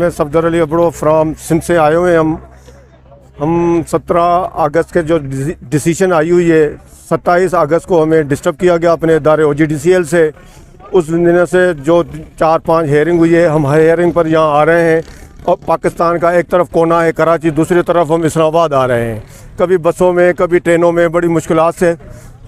मैं सफदर अली अबड़ो फ्राम सिंध से आए हुए हैं। हम 17 अगस्त के जो डिसीजन आई हुई है, 27 अगस्त को हमें डिस्टर्ब किया गया अपने इदारे OGDCL से। उस दिन से जो 4-5 हेयरिंग हुई है, हम हेयरिंग पर यहाँ आ रहे हैं। और पाकिस्तान का एक तरफ कोना है कराची, दूसरी तरफ हम इस्लामाबाद आ रहे हैं। कभी बसों में, कभी ट्रेनों में बड़ी मुश्किलात से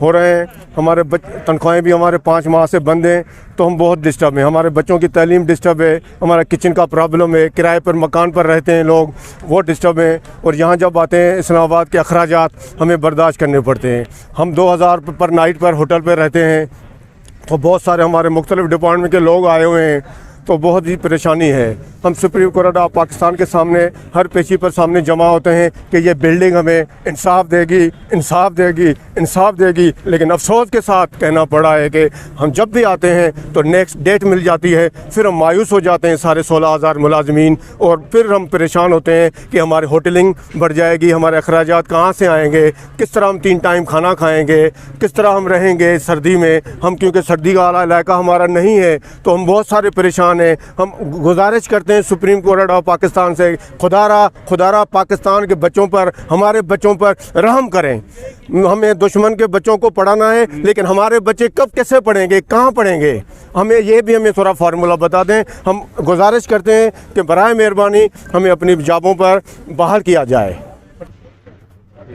हो रहे हैं। हमारे तनख्वाहें भी हमारे 5 माह से बंद हैं, तो हम बहुत डिस्टर्ब हैं। हमारे बच्चों की तालीम डिस्टर्ब है, हमारा किचन का प्रॉब्लम है, किराए पर मकान पर रहते हैं लोग, वो डिस्टर्ब हैं। और यहाँ जब आते हैं इस्लामाबाद के अखराजात हमें बर्दाश्त करने पड़ते हैं। हम 2000 पर नाइट पर होटल पर रहते हैं, तो बहुत सारे हमारे मुख्तलिफ डिपार्टमेंट के लोग आए हुए हैं, तो बहुत ही परेशानी है। हम सुप्रीम कोर्ट ऑफ पाकिस्तान के सामने हर पेशी पर सामने जमा होते हैं कि ये बिल्डिंग हमें इंसाफ देगी, इंसाफ देगी, इंसाफ देगी, लेकिन अफसोस के साथ कहना पड़ा है कि हम जब भी आते हैं तो नेक्स्ट डेट मिल जाती है, फिर हम मायूस हो जाते हैं सारे 16,000 मुलाजमीन, और फिर हम परेशान होते हैं कि हमारी होटलिंग बढ़ जाएगी, हमारे अखराजात कहाँ से आएंगे, किस तरह हम 3 टाइम खाना खाएँगे, किस तरह हम रहेंगे सर्दी में। हम क्योंकि सर्दी का इलाका हमारा नहीं है, तो हम बहुत सारे परेशान हैं। हम गुजारिश करते हैं सुप्रीम कोर्ट ऑफ पाकिस्तान से, खुदारा पाकिस्तान के बच्चों पर, हमारे बच्चों पर रहम करें। हमें दुश्मन के बच्चों को पढ़ाना है, लेकिन हमारे बच्चे कब कैसे पढ़ेंगे, कहाँ पढ़ेंगे, हमें थोड़ा फार्मूला बता दें। हम गुजारिश करते हैं कि बराए मेहरबानी हमें अपनी जॉबों पर बहाल किया जाए।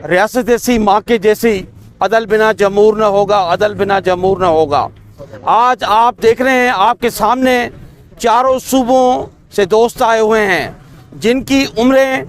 रियासत ऐसी माँ के जैसी, अदल बिना जमूर न होगा, अदल बिना जमूर न होगा। आज आप देख रहे हैं आपके सामने चारों सूबों से दोस्त आए हुए हैं, जिनकी उम्रें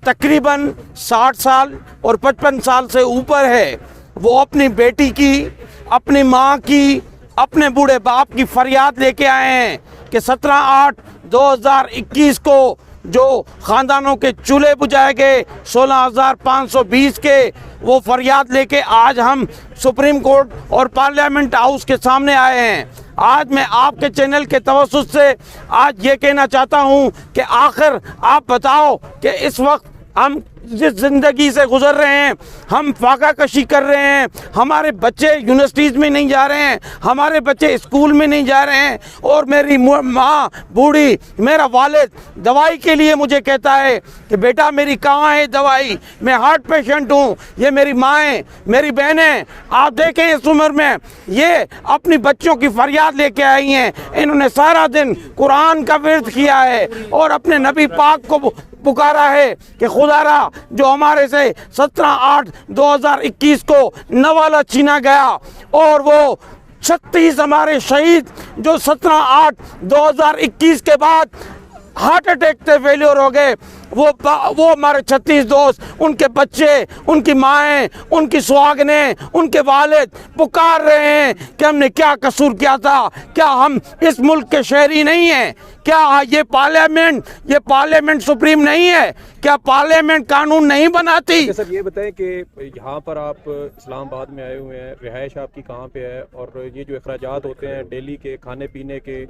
तकरीबन 60 साल और 55 साल से ऊपर है। वो अपनी बेटी की, अपनी माँ की, अपने बूढ़े बाप की फरियाद लेके आए हैं कि 17/8/2021 को जो ख़ानदानों के चूल्हे बुझाए गए 16,520 के, वो फरियाद लेके आज हम सुप्रीम कोर्ट और पार्लियामेंट हाउस के सामने आए हैं। आज मैं आपके चैनल के तवस्सुत से आज ये कहना चाहता हूँ कि आखिर आप बताओ कि इस वक्त हम जिस ज़िंदगी से गुज़र रहे हैं, हम फाका कशी कर रहे हैं, हमारे बच्चे यूनिवर्सिटीज़ में नहीं जा रहे हैं, हमारे बच्चे स्कूल में नहीं जा रहे हैं, और मेरी माँ बूढ़ी, मेरा वालिद दवाई के लिए मुझे कहता है कि बेटा मेरी कहाँ है दवाई, मैं हार्ट पेशेंट हूँ। ये मेरी माएँ, मेरी बहनें, आप देखें इस उम्र में ये अपनी बच्चों की फरियाद लेके आई हैं। इन्होंने सारा दिन कुरान का विर्द किया है और अपने नबी पाक को पुकारा है कि खुदारा जो हमारे से 17/8/2021 को नवाला छीना गया, और वो 36 हमारे शहीद जो 17/8/2021 के बाद हार्ट अटैक से फेल्योर हो गए, वो हमारे 36 दोस्त, उनके बच्चे, उनकी माएँ, उनकी सुहागनें, उनके वालिद पुकार रहे हैं कि हमने क्या कसूर किया था, क्या हम इस मुल्क के शहरी नहीं हैं, क्या ये पार्लियामेंट सुप्रीम नहीं है, क्या पार्लियामेंट कानून नहीं बनाती। सर ये बताएं कि यहाँ पर आप इस्लामाबाद में आए हुए हैं, रिहाइश आपकी कहाँ पे है, और ये जो अखराजात होते हैं डेली के खाने पीने के,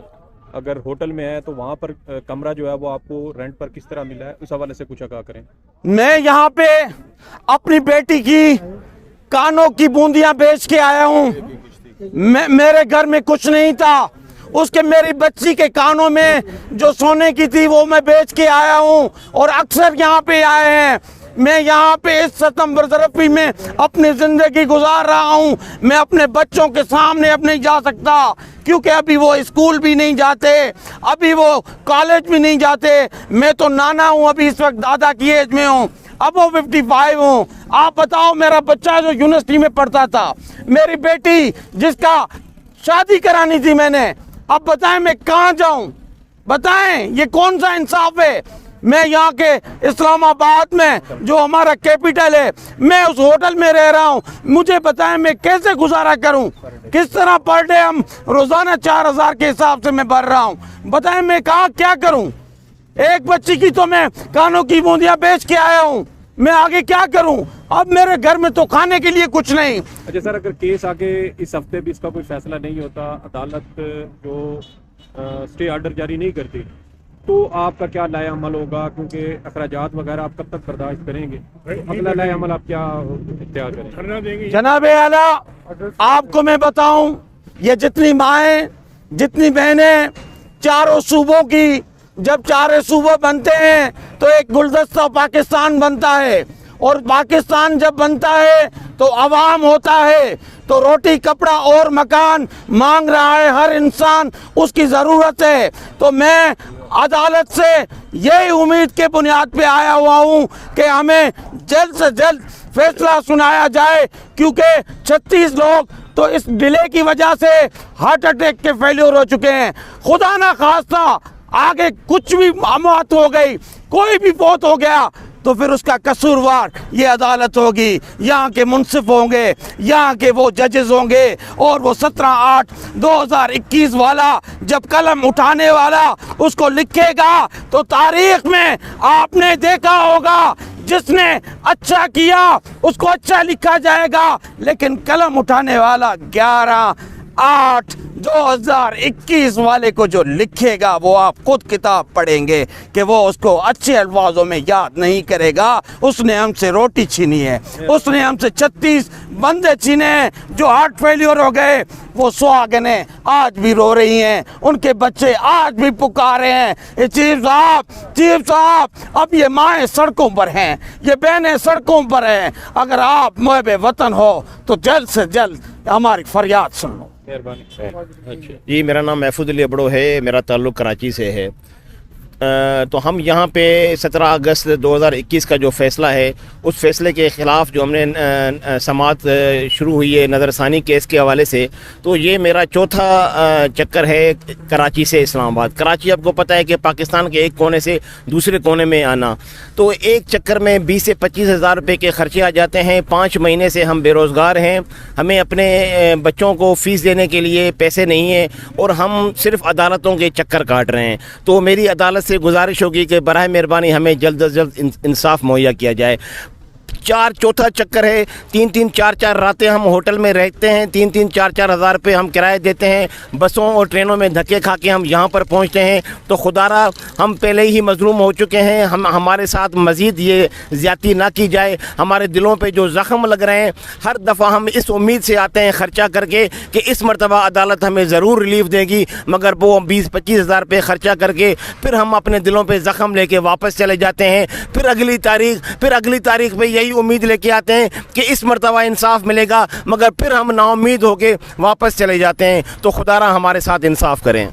अगर होटल में है तो वहाँ पर कमरा जो है वो आपको रेंट पर किस तरह मिला है, उस हवाले से कुछ आगाह करें। मैं यहाँ पे अपनी बेटी की कानों की बूंदियां बेच के आया हूँ। मेरे घर में कुछ नहीं था, उसके मेरी बच्ची के कानों में जो सोने की थी वो मैं बेच के आया हूँ, और अक्सर यहाँ पे आए हैं। मैं यहाँ पे इस सितम बरतरफी में अपनी ज़िंदगी गुजार रहा हूँ। मैं अपने बच्चों के सामने अब नहीं जा सकता, क्योंकि अभी वो स्कूल भी नहीं जाते, अभी वो कॉलेज भी नहीं जाते। मैं तो नाना हूँ, अभी इस वक्त दादा की एज में हूँ, अब वो 55 हूँ। आप बताओ, मेरा बच्चा जो यूनिवर्सिटी में पढ़ता था, मेरी बेटी जिसका शादी करानी थी मैंने, अब बताएं मैं कहाँ जाऊँ, बताएं ये कौन सा इंसाफ है। मैं यहाँ के इस्लामाबाद में जो हमारा कैपिटल है, मैं उस होटल में रह रहा हूँ, मुझे बताएं मैं कैसे गुजारा करूँ, किस तरह पर डे हम रोज़ाना 4,000 के हिसाब से मैं भर रहा हूँ। बताएं मैं कहाँ क्या करूँ। एक बच्ची की तो मैं कानों की बूंदियाँ बेच के आया हूँ, मैं आगे क्या करूं। अब मेरे घर में तो खाने के लिए कुछ नहीं। अच्छा सर, अगर केस आगे इस हफ्ते भी इसका कोई फैसला नहीं होता, अदालत जो स्टे ऑर्डर जारी नहीं करती, तो आपका क्या लाए अमल होगा? क्योंकि अखराजात वगैरह आप कब तक बर्दाश्त करेंगे? अगला लाए अमल आप क्या इख्तियार करेंगे? जनाब आला, आपको मैं बताऊं, ये जितनी माएँ, जितनी बहनें, चारों सूबों की जब 4 सूबे बनते हैं तो एक गुलदस्ता पाकिस्तान बनता है, और पाकिस्तान जब बनता है तो अवाम होता है, तो रोटी कपड़ा और मकान मांग रहा है हर इंसान, उसकी ज़रूरत है। तो मैं अदालत से यही उम्मीद के बुनियाद पे आया हुआ हूँ कि हमें जल्द से जल्द फैसला सुनाया जाए, क्योंकि 36 लोग तो इस डिले की वजह से हार्ट अटैक के फेल्योर हो चुके हैं। खुदा ना खास्ता आगे कुछ भी मौत हो गई, कोई भी फौत हो गया, तो फिर उसका कसूरवार ये अदालत होगी, यहाँ के मुंसिफ होंगे, यहाँ के वो जजेस होंगे, और वो 17/8/2021 वाला जब कलम उठाने वाला उसको लिखेगा तो तारीख में आपने देखा होगा जिसने अच्छा किया उसको अच्छा लिखा जाएगा, लेकिन कलम उठाने वाला 11/8/2021 वाले को जो लिखेगा वो आप खुद किताब पढ़ेंगे कि वो उसको अच्छे अल्फाजों में याद नहीं करेगा। उसने हमसे रोटी छीनी है, उसने हमसे 36 बंदे छीने हैं जो हार्ट फेलियर हो गए। वो सुहागनें आज भी रो रही हैं, उनके बच्चे आज भी पुकार रहे हैं, चीफ साहब अब ये माएँ सड़कों पर हैं, ये बहनें सड़कों पर हैं। अगर आप मुहब वतन हो तो जल्द से जल्द हमारी फरियाद सुन लो। जी, मेरा नाम महफूज अली अबड़ो है, मेरा ताल्लुक़ कराची से है। तो हम यहाँ पे 17 अगस्त 2021 का जो फ़ैसला है, उस फ़ैसले के ख़िलाफ़ जो हमने समाअत शुरू हुई है नज़रसानी केस के हवाले से, तो ये मेरा चौथा चक्कर है कराची से इस्लामाबाद। कराची आपको पता है कि पाकिस्तान के एक कोने से दूसरे कोने में आना, तो एक चक्कर में 20 से 25 हज़ार रुपये के ख़र्चे आ जाते हैं। 5 महीने से हम बेरोज़गार हैं, हमें अपने बच्चों को फ़ीस देने के लिए पैसे नहीं हैं, और हम सिर्फ़ अदालतों के चक्कर काट रहे हैं। तो मेरी अदालत से गुजारिश होगी कि बराए मेहरबानी हमें जल्द से जल्द इंसाफ मुहैया किया जाए। चौथा चक्कर है, 3-3 4-4 रातें हम होटल में रहते हैं, 3-3 4-4 हज़ार रुपये हम किराए देते हैं, बसों और ट्रेनों में धक्के खा के हम यहाँ पर पहुँचते हैं। तो खुदारा हम पहले ही मजलूम हो चुके हैं, हमारे साथ मज़ीद ये ज़्यादती ना की जाए। हमारे दिलों पे जो ज़ख्म लग रहे हैं, हर दफ़ा हम इस उम्मीद से आते हैं ख़र्चा करके कि इस मरतबा अदालत हमें ज़रूर रिलीफ़ देगी, मगर वो 20-25 हज़ार रुपये ख़र्चा करके फिर हम अपने दिलों पर ज़ख्म लेके वापस चले जाते हैं। फिर अगली तारीख पर यही उम्मीद लेके आते हैं कि इस मर्तबा इंसाफ मिलेगा, मगर फिर हम नाउम्मीद होके वापस चले जाते हैं। तो खुदारा हमारे साथ इंसाफ करें।